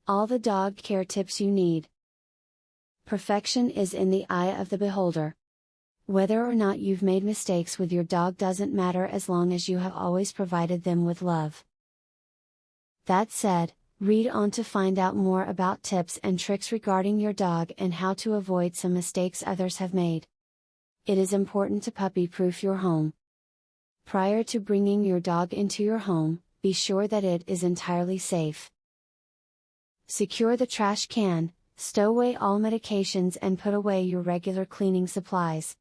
All the dog care tips you need. Perfection is in the eye of the beholder. Whether or not you've made mistakes with your dog doesn't matter as long as you have always provided them with love. That said, read on to find out more about tips and tricks regarding your dog and how to avoid some mistakes others have made. It is important to puppy-proof your home. Prior to bringing your dog into your home, be sure that it is entirely safe. Secure the trash can, stow away all medications and put away your regular cleaning supplies.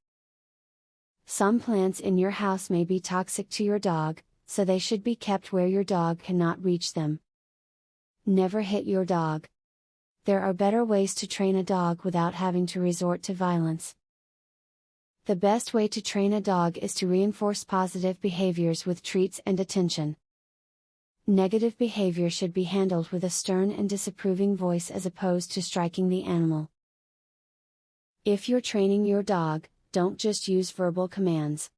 Some plants in your house may be toxic to your dog, so they should be kept where your dog cannot reach them. Never hit your dog. There are better ways to train a dog without having to resort to violence. The best way to train a dog is to reinforce positive behaviors with treats and attention. Negative behavior should be handled with a stern and disapproving voice as opposed to striking the animal. If you're training your dog, don't just use verbal commands.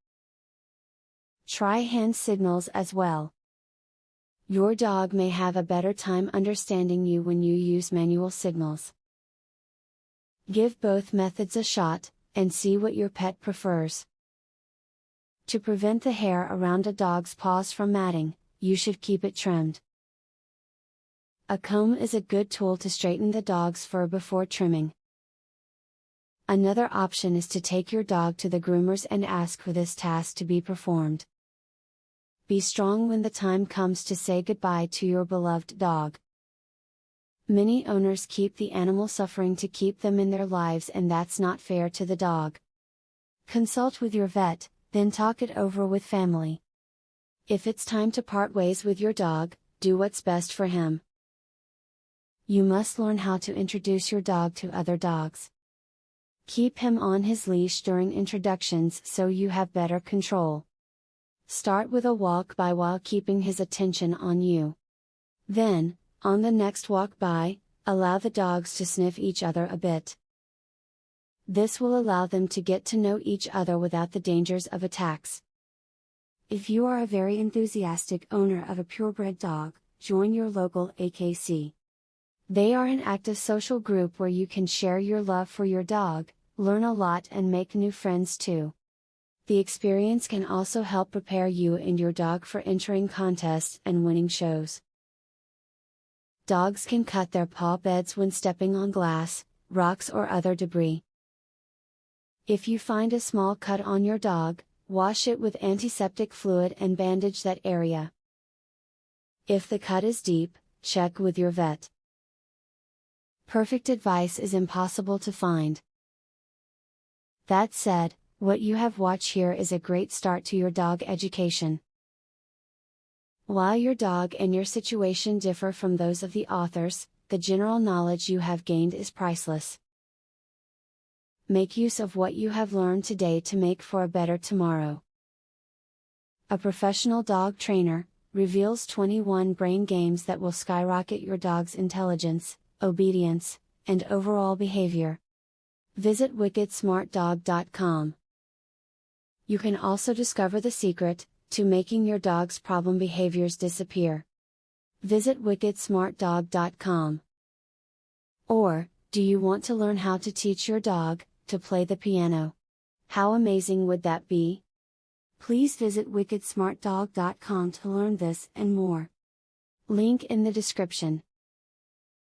Try hand signals as well. Your dog may have a better time understanding you when you use manual signals. Give both methods a shot, and see what your pet prefers. To prevent the hair around a dog's paws from matting, you should keep it trimmed. A comb is a good tool to straighten the dog's fur before trimming. Another option is to take your dog to the groomers and ask for this task to be performed. Be strong when the time comes to say goodbye to your beloved dog. Many owners keep the animal suffering to keep them in their lives, and that's not fair to the dog. Consult with your vet, then talk it over with family. If it's time to part ways with your dog, do what's best for him. You must learn how to introduce your dog to other dogs. Keep him on his leash during introductions so you have better control. Start with a walk by while keeping his attention on you. Then, on the next walk by, allow the dogs to sniff each other a bit. This will allow them to get to know each other without the dangers of attacks. If you are a very enthusiastic owner of a purebred dog, join your local AKC. They are an active social group where you can share your love for your dog, learn a lot and make new friends too. The experience can also help prepare you and your dog for entering contests and winning shows. Dogs can cut their paw beds when stepping on glass, rocks or other debris. If you find a small cut on your dog, wash it with antiseptic fluid and bandage that area. If the cut is deep, check with your vet. Perfect advice is impossible to find. That said, what you have watched here is a great start to your dog education. While your dog and your situation differ from those of the authors, the general knowledge you have gained is priceless. Make use of what you have learned today to make for a better tomorrow. A professional dog trainer reveals 21 brain games that will skyrocket your dog's intelligence, obedience, and overall behavior. Visit wickedsmartdog.com. You can also discover the secret to making your dog's problem behaviors disappear. Visit wickedsmartdog.com. Or, do you want to learn how to teach your dog to play the piano? How amazing would that be? Please visit wickedsmartdog.com to learn this and more. Link in the description.